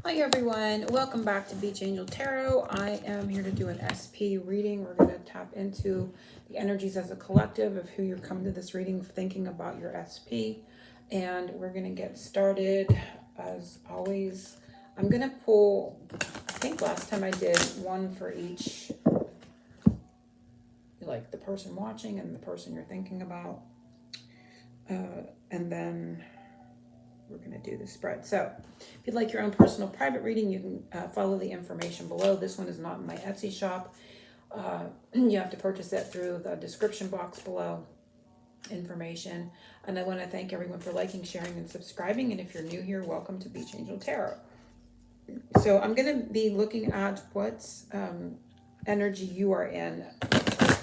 Hi everyone, welcome back to Beach Angel Tarot. I am here to do an SP reading. We're going to tap into the energies as a collective of who you're coming to this reading thinking about your SP. And we're going to get started as always. I'm going to pull, I think last time I did one for each, like the person watching and the person you're thinking about. And then we're going to do the spread. So if you'd like your own personal private reading, you can follow the information below. This one is not in my Etsy shop. You have to purchase it through the description box below information. And I want to thank everyone for liking, sharing, and subscribing. And if you're new here, welcome to Beach Angel Tarot. So I'm going to be looking at what energy you are in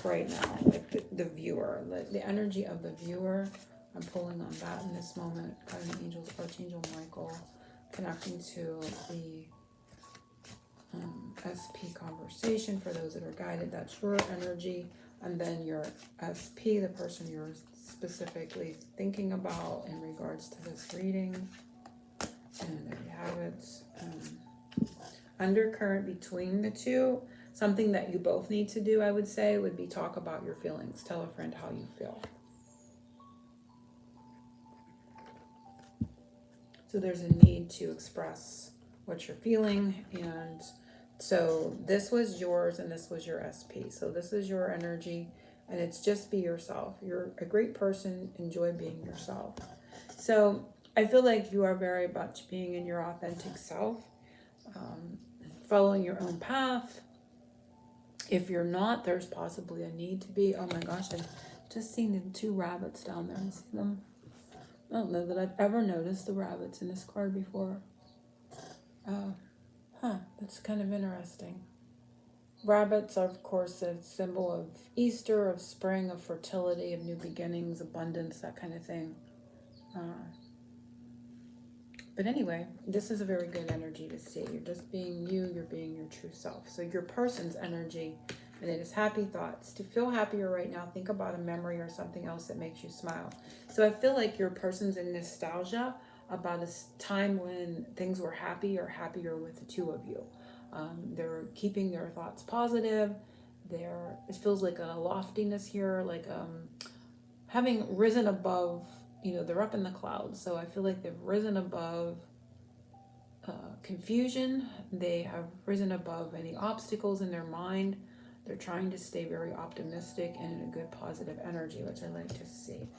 right now, like the viewer, the energy of the viewer. I'm pulling on that in this moment. Guardian Angels, Archangel Michael, connecting to the SP conversation for those that are guided. That's your energy. And then your SP, the person you're specifically thinking about in regards to this reading. And there you have it. Undercurrent between the two, something that you both need to do, I would say, would be talk about your feelings. Tell a friend how you feel. So there's a need to express what you're feeling. And so this was yours and this was your SP. So this is your energy and it's just be yourself. You're a great person. Enjoy being yourself. So I feel like you are very much being in your authentic self, following your own path. If you're not, there's possibly a need to be. Oh my gosh, I've just seen the two rabbits down there. You see them? I don't know that I've ever noticed the rabbits in this card before. That's kind of interesting. Rabbits are, of course, a symbol of Easter, of spring, of fertility, of new beginnings, abundance, that kind of thing. But anyway, this is a very good energy to see. You're just being you, you're being your true self. So your person's energy, and it is happy thoughts. To feel happier right now, think about a memory or something else that makes you smile. So I feel like your person's in nostalgia about a time when things were happy or happier with the two of you. They're keeping their thoughts positive. It feels like a loftiness here, like having risen above, they're up in the clouds. So I feel like they've risen above confusion. They have risen above any obstacles in their mind. They're trying to stay very optimistic and in a good positive energy, which I like to see.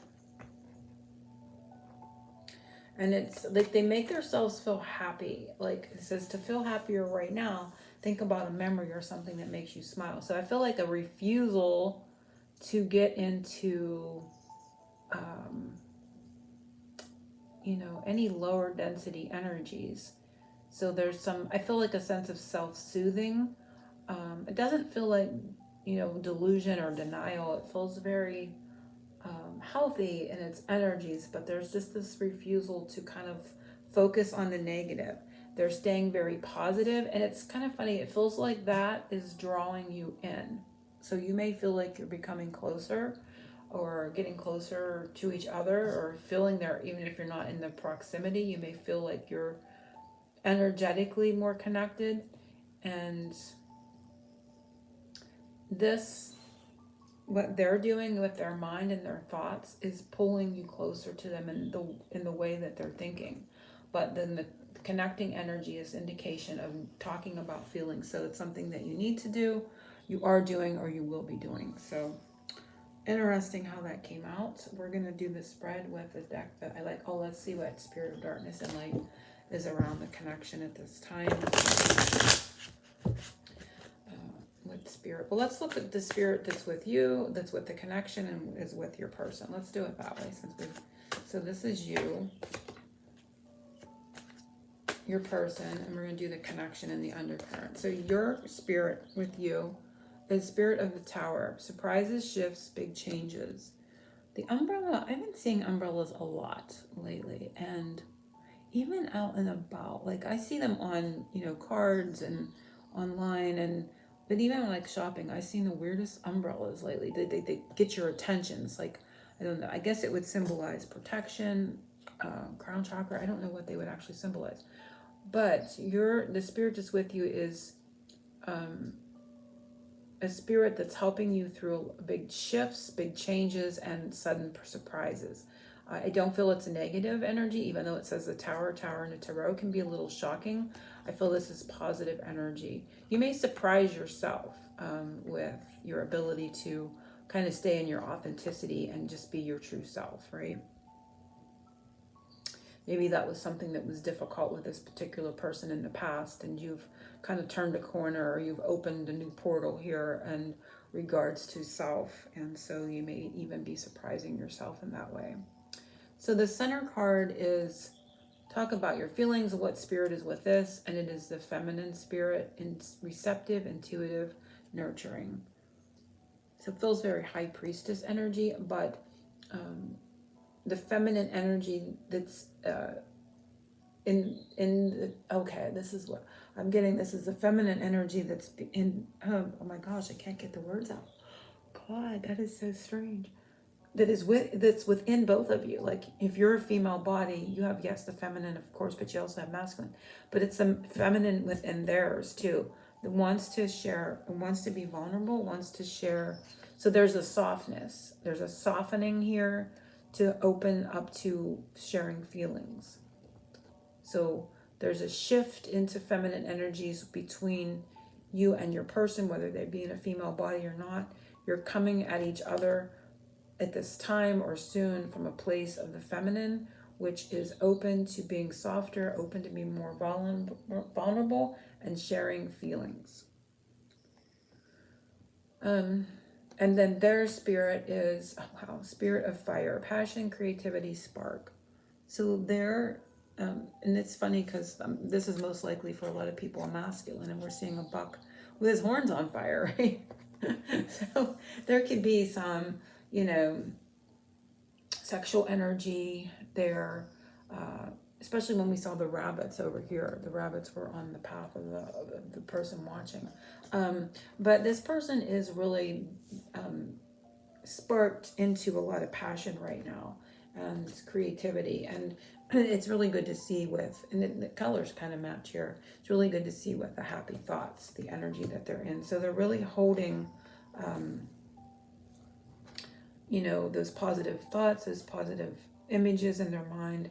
And it's like they make themselves feel happy. Like it says, to feel happier right now, think about a memory or something that makes you smile. So I feel like a refusal to get into any lower density energies. So there's I feel like a sense of self-soothing. It doesn't feel like, delusion or denial. It feels very healthy in its energies, but there's just this refusal to kind of focus on the negative. They're staying very positive, and it's kind of funny. It feels like that is drawing you in. So you may feel like you're becoming closer or getting closer to each other or feeling there, even if you're not in the proximity, you may feel like you're energetically more connected. And what they're doing with their mind and their thoughts is pulling you closer to them in the way that they're thinking. But then the connecting energy is indication of talking about feelings. So it's something that you need to do, you are doing, or you will be doing. So interesting how that came out. We're going to do the spread with a deck that I like. Oh, let's see what Spirit of Darkness and Light is around the connection at this time. With spirit. Well, let's look at the spirit that's with you, that's with the connection, and is with your person. Let's do it that way. So this is you, your person, and we're going to do the connection and the undercurrent. So your spirit with you is Spirit of the Tower. Surprises, shifts, big changes. The umbrella, I've been seeing umbrellas a lot lately, and even out and about. Like I see them on, cards and online, but even like shopping, I've seen the weirdest umbrellas lately. They get your attention. It's like, I don't know, I guess it would symbolize protection, crown chakra. I don't know what they would actually symbolize. But the spirit that's with you is a spirit that's helping you through big shifts, big changes, and sudden surprises. I don't feel it's a negative energy, even though it says the tower in the tarot can be a little shocking. I feel this is positive energy. You may surprise yourself with your ability to kind of stay in your authenticity and just be your true self, right? Maybe that was something that was difficult with this particular person in the past, and you've kind of turned a corner, or you've opened a new portal here in regards to self, and so you may even be surprising yourself in that way. So the center card is talk about your feelings, what spirit is with this, and it is the feminine spirit, and receptive, intuitive, nurturing. So it feels very high priestess energy, but the feminine energy that's okay, this is what I'm getting. This is the feminine energy that's in oh my gosh, I can't get the words out. God, that is so strange. That's within both of you. Like if you're a female body, you have, yes, the feminine, of course, but you also have masculine. But it's the feminine within theirs too. That wants to share, wants to be vulnerable, wants to share. So there's a softness. There's a softening here to open up to sharing feelings. So there's a shift into feminine energies between you and your person, whether they be in a female body or not. You're coming at each other at this time or soon from a place of the feminine, which is open to being softer, open to being more vulnerable and sharing feelings. And then their spirit is, spirit of fire, passion, creativity, spark. So they're, and it's funny because this is most likely for a lot of people a masculine, and we're seeing a buck with his horns on fire, right? So there could be some, sexual energy there, especially when we saw the rabbits over here. The rabbits were on the path of the person watching. But this person is really sparked into a lot of passion right now and creativity. And it's really good to see and the colors kind of match here. It's really good to see with the happy thoughts, the energy that they're in. So they're really holding those positive thoughts, those positive images in their mind,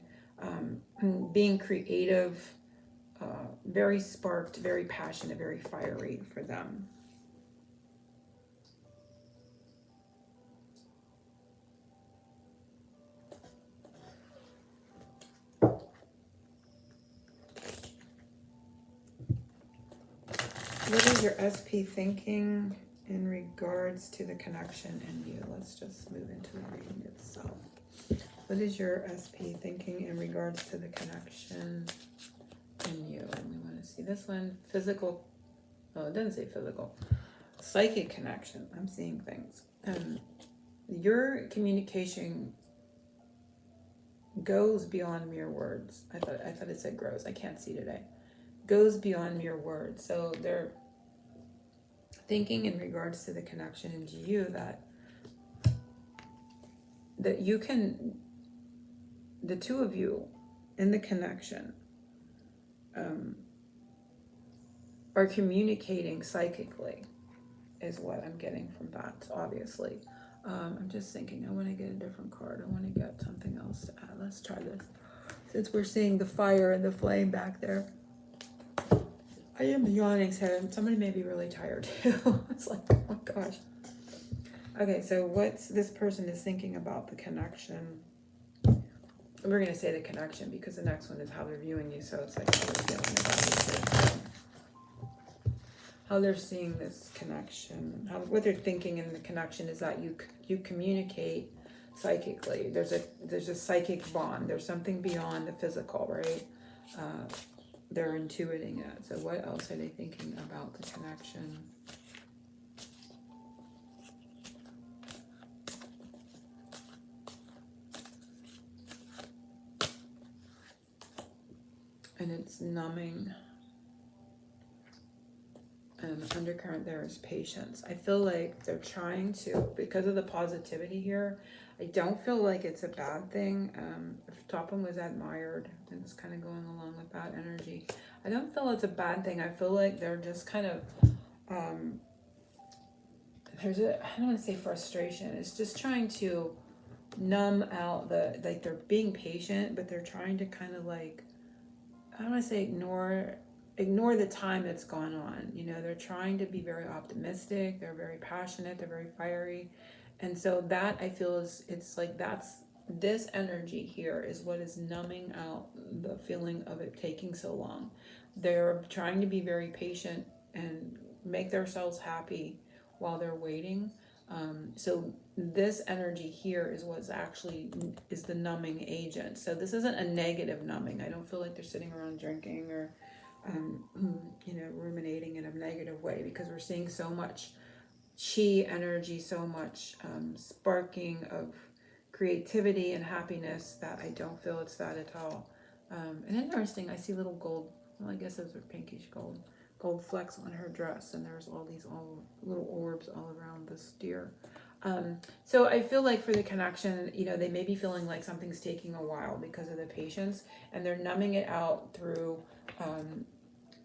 being creative, very sparked, very passionate, very fiery for them. What is your SP thinking in regards to the connection in you? Let's just move into the reading itself. What is your SP thinking in regards to the connection in you? And we want to see this one. Physical. Oh, it doesn't say physical. Psychic connection. I'm seeing things. Your communication goes beyond mere words. I thought it said grows. I can't see today. Goes beyond mere words. So they're thinking in regards to the connection into you that you can, the two of you in the connection are communicating psychically is what I'm getting from that, obviously. I'm just thinking, I want to get a different card. I want to get something else to add. Let's try this. Since we're seeing the fire and the flame back there. I am yawning, so somebody may be really tired too. It's like, oh my gosh. Okay, so what's this person is thinking about the connection? We're going to say the connection because the next one is how they're viewing you. So it's like how they're feeling about you. How they're seeing this connection. What they're thinking in the connection is that you communicate psychically. There's a psychic bond. There's something beyond the physical, right? They're intuiting it. So what else are they thinking about the connection? And it's numbing. And the undercurrent there is patience. I feel like they're trying to, because of the positivity here, I don't feel like it's a bad thing. If Topham was admired, and it's kind of going along with that energy. I don't feel it's a bad thing. I feel like they're just kind of, um, there's a, I don't want to say frustration. It's just trying to numb out the, like they're being patient, but they're trying to kind of like, I don't want to say ignore the time that's gone on. You know, they're trying to be very optimistic. They're very passionate. They're very fiery. And so that I feel is, it's like that's, this energy here is what is numbing out the feeling of it taking so long. They're trying to be very patient and make themselves happy while they're waiting. So this energy here is what's actually is the numbing agent. So this isn't a negative numbing. I don't feel like they're sitting around drinking or you know, ruminating in a negative way, because we're seeing so much chi energy, so much sparking of creativity and happiness, that I don't feel it's that at all. And interesting, I see little gold, well, I guess those are pinkish gold flecks on her dress, and there's all these little orbs all around this deer. So I feel like for the connection, you know, they may be feeling like something's taking a while because of the patience, and they're numbing it out through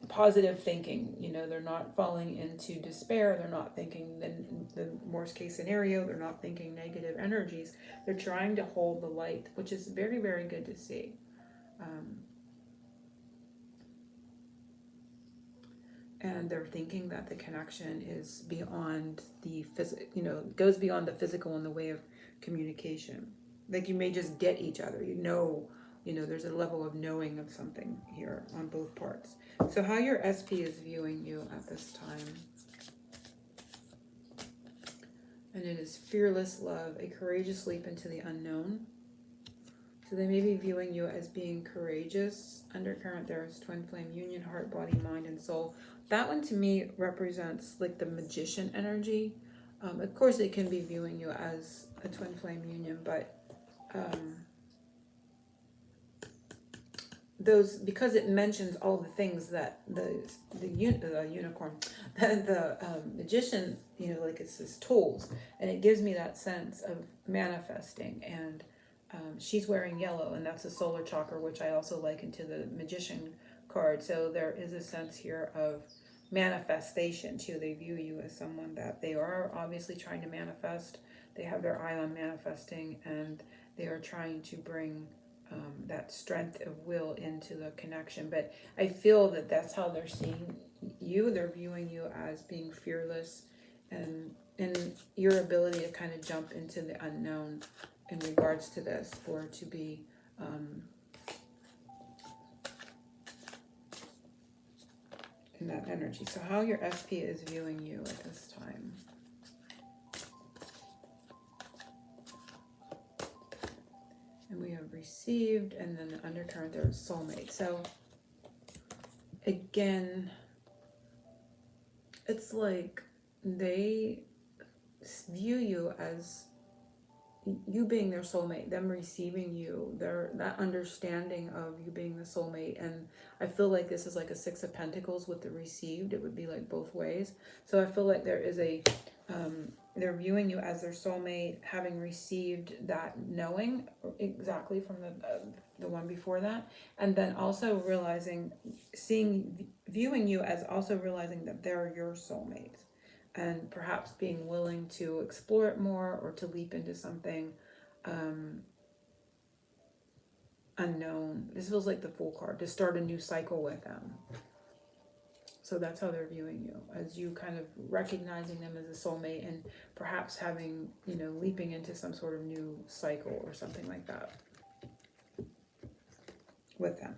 positive thinking. You know, they're not falling into despair. They're not thinking the worst case scenario. They're not thinking negative energies. They're trying to hold the light, which is very, very good to see. And they're thinking that the connection is beyond the you know, goes beyond the physical in the way of communication. Like you may just get each other, you know, there's a level of knowing of something here on both parts. So how your SP is viewing you at this time. And it is fearless love, a courageous leap into the unknown. So they may be viewing you as being courageous. Undercurrent there is twin flame union, heart, body, mind, and soul. That one to me represents like the magician energy. Of course, they can be viewing you as a twin flame union, but those, because it mentions all the things that the unicorn, the magician, you know, like it's his tools, and it gives me that sense of manifesting. And she's wearing yellow, and that's a solar chakra, which I also liken to the magician card. So there is a sense here of manifestation too. They view you as someone that they are obviously trying to manifest. They have their eye on manifesting, and they are trying to bring that strength of will into the connection. But I feel that that's how they're seeing you. They're viewing you as being fearless, and your ability to kind of jump into the unknown in regards to this, or to be in that energy. So how your SP is viewing you at this time. And we have received, and then the undercurrent there is soulmate. So again, it's like they view you as you being their soulmate, them receiving you, that understanding of you being the soulmate. And I feel like this is like a Six of Pentacles with the received. It would be like both ways. So I feel like there is a they're viewing you as their soulmate, having received that knowing exactly from the one before that, and then also realizing, viewing you as also realizing that they're your soulmates, and perhaps being willing to explore it more, or to leap into something unknown. This feels like the Fool card, to start a new cycle with them. So that's how they're viewing you, as you kind of recognizing them as a soulmate, and perhaps having, you know, leaping into some sort of new cycle or something like that with them.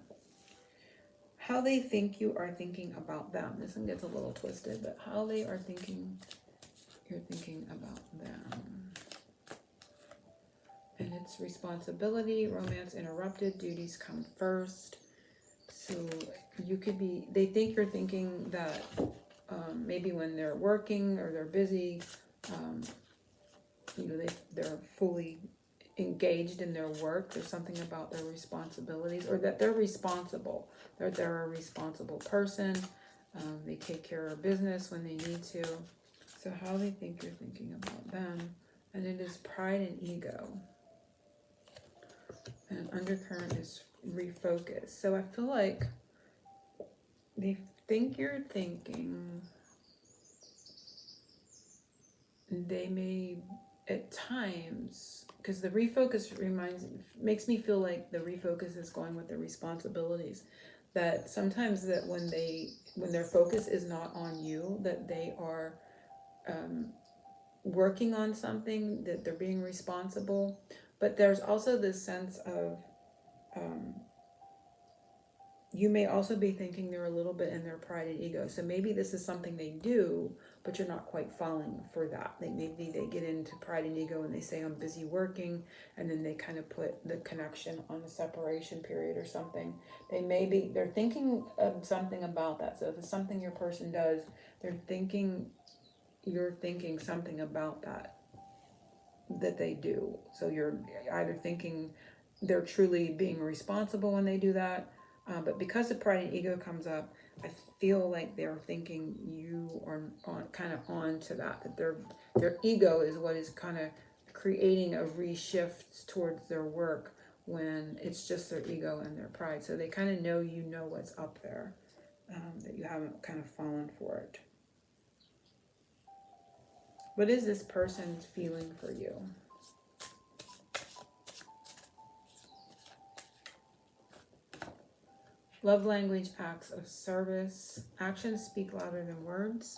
How they think you are thinking about them. This one gets a little twisted, but how they are thinking, you're thinking about them. And it's responsibility, romance interrupted, duties come first. So you could be, they think you're thinking that maybe when they're working or they're busy, you know, they're fully engaged in their work. There's something about their responsibilities, or that they're responsible. They're a responsible person. They take care of business when they need to. So how they think you're thinking about them. And it is pride and ego. And undercurrent is refocus. So I feel like They think you're thinking. They may, at times, because the refocus makes me feel like the refocus is going with their responsibilities. That sometimes that when their focus is not on you, that they are um, working on something, that they're being responsible. But there's also this sense of um, you may also be thinking they're a little bit in their pride and ego. So maybe this is something they do, but you're not quite falling for that. Like maybe they get into pride and ego and they say, I'm busy working, and then they kind of put the connection on a separation period or something. They're thinking of something about that. So if it's something your person does, you're thinking something about that they do. So you're either thinking they're truly being responsible when they do that, but because the pride and ego comes up, I feel like they're thinking you are on to that their ego is what is kind of creating a reshift towards their work when it's just their ego and their pride. So they kind of know what's up there, that you haven't kind of fallen for it. What is this person's feeling for you? Love language, acts of service. Actions speak louder than words.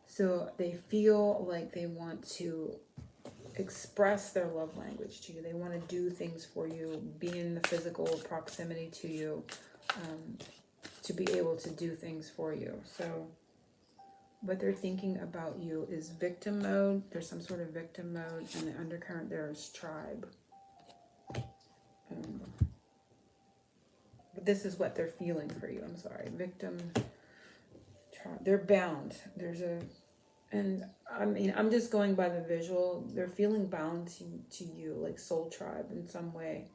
So they feel like they want to express their love language to you. They want to do things for you, be in the physical proximity to you, to be able to do things for you. So what they're thinking about you is victim mode. There's some sort of victim mode, and the undercurrent there is tribe. But this is what they're feeling for you. I'm sorry. Victim, tribe. They're bound. And I mean, I'm just going by the visual. They're feeling bound to you, like soul tribe in some way.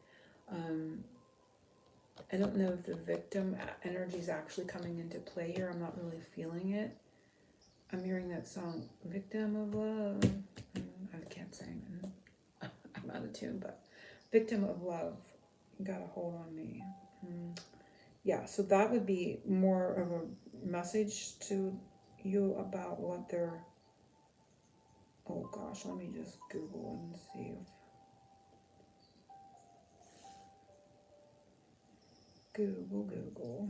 I don't know if the victim energy is actually coming into play here. I'm not really feeling it. I'm hearing that song, Victim of Love. I can't sing. I'm out of tune, but Victim of Love. You got a hold on me. Yeah, so that would be more of a message to you about what they're... Oh gosh, let me just Google and see if... Google.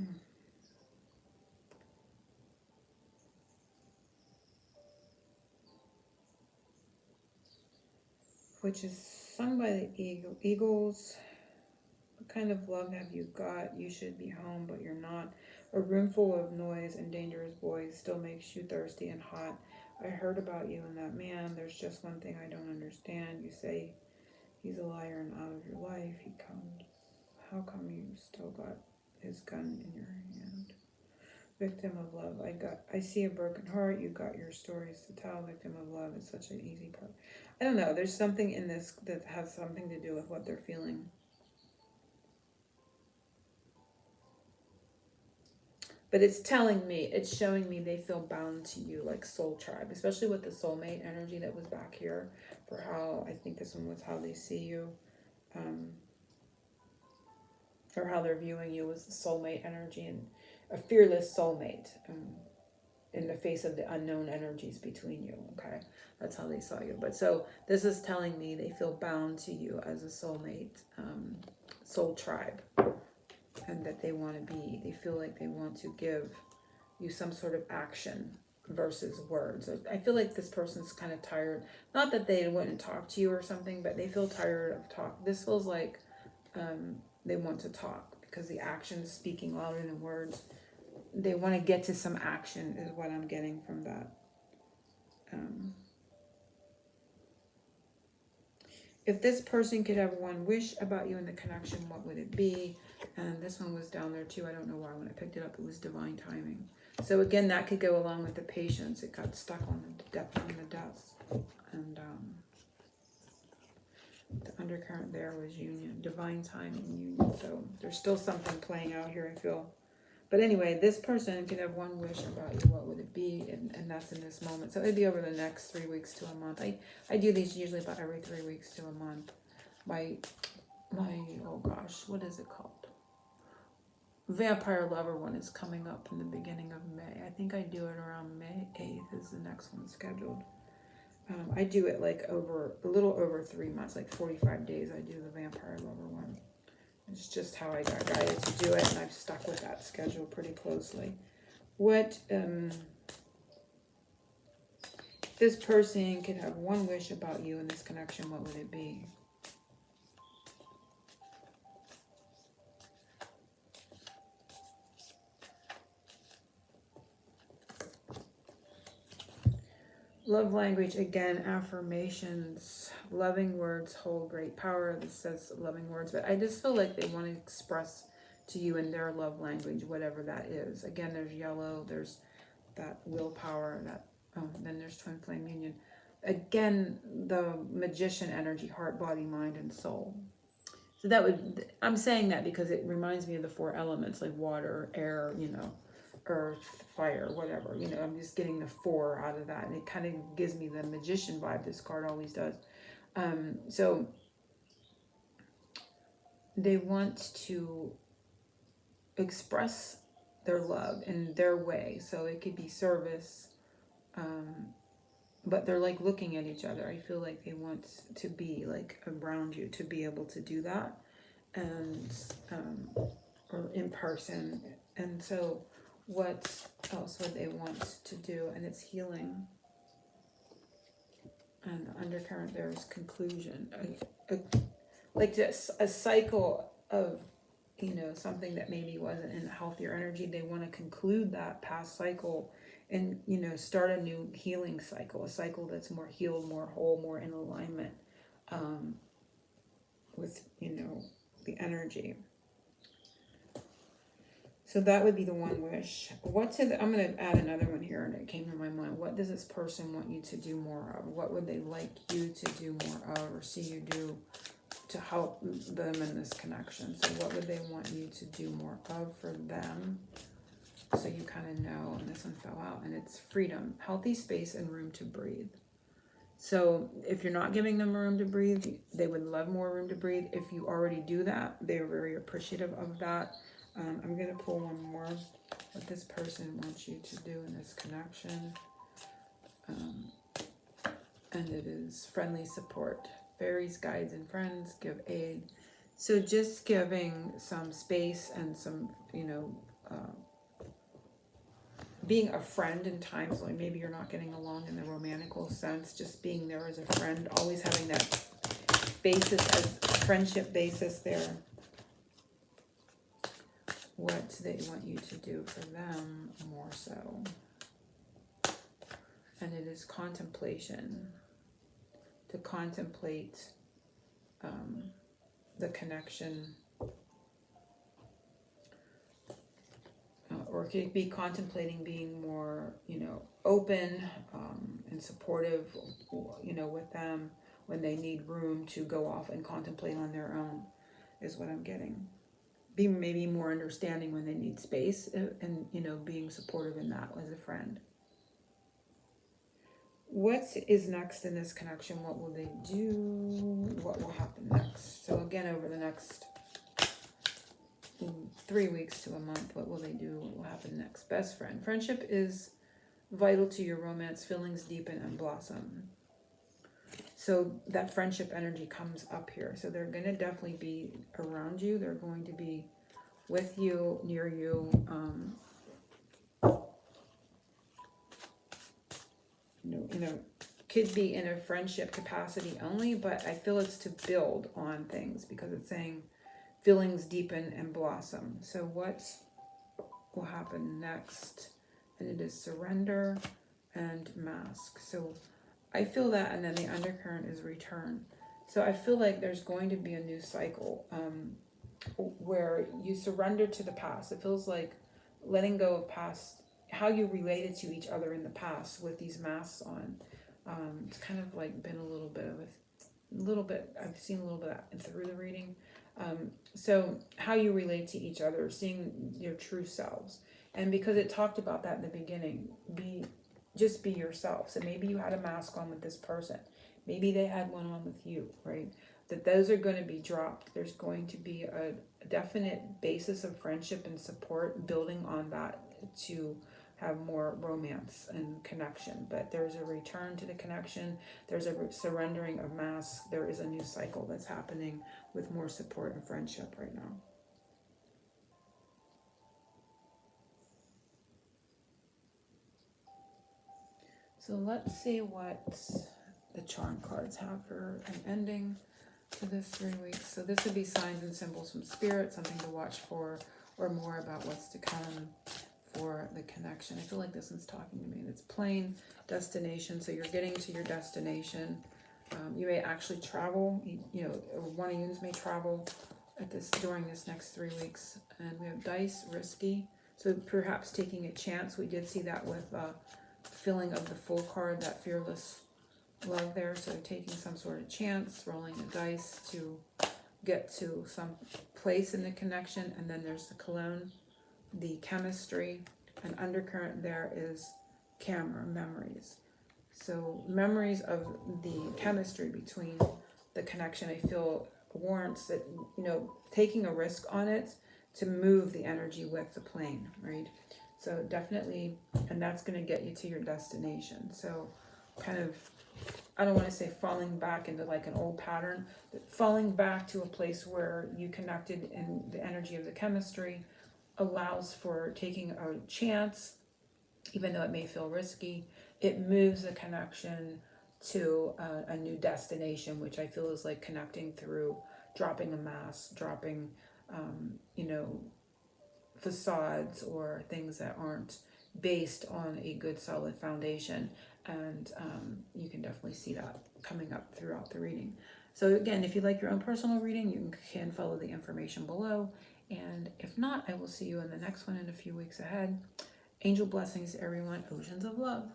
Which is sung by the Eagles. What kind of love have you got? You should be home, but you're not. A room full of noise and dangerous boys still makes you thirsty and hot. I heard about you and that man. There's just one thing I don't understand. You say he's a liar and out of your life. He comes. How come you still got his gun in your hand? Victim of love. I see a broken heart. You got your stories to tell. Victim of love is such an easy part. I don't know. There's something in this that has something to do with what they're feeling. But it's showing me they feel bound to you, like soul tribe, especially with the soulmate energy that was back here, for how I think this one was how they see you, or how they're viewing you as the soulmate energy, and a fearless soulmate, in the face of the unknown energies between you. Okay, that's how they saw you. But so this is telling me they feel bound to you as a soulmate, soul tribe. And that they feel like they want to give you some sort of action versus words. I feel like this person's kind of tired. Not that they wouldn't talk to you or something, but they feel tired of talk. This feels like they want to talk because the action's speaking louder than words. They want to get to some action is what I'm getting from that. If this person could have one wish about you in the connection, what would it be? And this one was down there too. I don't know why when I picked it up, it was divine timing. So again, that could go along with the patience. It got stuck on the desk. And the undercurrent there was union, divine timing, union. So there's still something playing out here, I feel. But anyway, this person could have one wish about you. What would it be? And that's in this moment. So it'd be over the next 3 weeks to a month. I do these usually about every 3 weeks to a month. My oh gosh, what is it called? Vampire Lover one is coming up in the beginning of May. I think I do it around May 8th is the next one scheduled. I do it like over a little over 3 months, like 45 days. I do the Vampire Lover one. It's just how I got guided to do it, and I've stuck with that schedule pretty closely. What this person could have one wish about you in this connection, what would it be? Love language, again, affirmations. Loving words hold great power. This says loving words, but I just feel like they want to express to you in their love language, whatever that is. Again, there's yellow, there's that willpower, that then there's twin flame union. Again, the magician energy, heart, body, mind, and soul. So that would, I'm saying that because it reminds me of the 4 elements, like water, air, earth, fire, whatever. I'm just getting the 4 out of that, and it kind of gives me the magician vibe. This card always does. So they want to express their love in their way. So it could be service, but they're like looking at each other. I feel like they want to be like around you to be able to do that, and or in person. And so what else would they want to do? And it's healing. And the undercurrent there is conclusion. Like just a cycle of, something that maybe wasn't in a healthier energy. They want to conclude that past cycle and, start a new healing cycle, a cycle that's more healed, more whole, more in alignment with, the energy. So that would be the one wish. I'm going to add another one here, and it came to my mind. What does this person want you to do more of? What would they like you to do more of or see you do to help them in this connection? So what would they want you to do more of for them? So you kind of know, and this one fell out, and it's freedom, healthy space, and room to breathe. So if you're not giving them room to breathe, they would love more room to breathe. If you already do that, they're very appreciative of that. I'm going to pull one more. What this person wants you to do in this connection. And it is friendly support. Fairies, guides, and friends give aid. So just giving some space and some, being a friend in times when maybe you're not getting along in the romantical sense. Just being there as a friend. Always having that basis, as friendship basis there. What they want you to do for them more so. And it is contemplation. To contemplate the connection. Or it could be contemplating being more, open and supportive, with them when they need room to go off and contemplate on their own, is what I'm getting. Be maybe more understanding when they need space and, being supportive in that as a friend. What is next in this connection? What will they do? What will happen next? So again, over the next 3 weeks to a month, what will they do? What will happen next? Best friend. Friendship is vital to your romance. Feelings deepen and blossom. So that friendship energy comes up here. So they're going to definitely be around you. They're going to be with you, near you. Could be in a friendship capacity only, but I feel it's to build on things because it's saying feelings deepen and blossom. So what will happen next? And it is surrender and mask. So I feel that, and then the undercurrent is return. So I feel like there's going to be a new cycle where you surrender to the past. It feels like letting go of past, how you related to each other in the past with these masks on. It's kind of like been a little bit, I've seen a little bit of that through the reading. So how you relate to each other, seeing your true selves. And because it talked about that in the beginning, just be yourself. So maybe you had a mask on with this person. Maybe they had one on with you, right? That those are going to be dropped. There's going to be definite basis of friendship and support, building on that to have more romance and connection. But there's a return to the connection, there's a surrendering of masks, there is a new cycle that's happening with more support and friendship right now. So let's see what the charm cards have for an ending to this 3 weeks. So this would be signs and symbols from spirit, something to watch for, or more about what's to come for the connection. I feel like this one's talking to me. It's plane, destination. So you're getting to your destination. You may actually travel. You know, one of you may travel at this during this next 3 weeks. And we have dice, risky. So perhaps taking a chance. We did see that with filling of the full card, that fearless love there. So taking some sort of chance, rolling a dice to get to some place in the connection. And then there's the cologne, the chemistry, and undercurrent there is camera, memories. So memories of the chemistry between the connection, I feel warrants that, you know, taking a risk on it to move the energy with the plane, right? So definitely, and that's going to get you to your destination. So kind of, I don't want to say falling back into like an old pattern, but falling back to a place where you connected in the energy of the chemistry allows for taking a chance, even though it may feel risky. It moves the connection to a new destination, which I feel is like connecting through dropping a mask, dropping, you know, facades or things that aren't based on a good solid foundation. And you can definitely see that coming up throughout the reading. So again, if you'd like your own personal reading, you can follow the information below. And if not, I will see you in the next one in a few weeks ahead. Angel blessings, everyone. Oceans of love.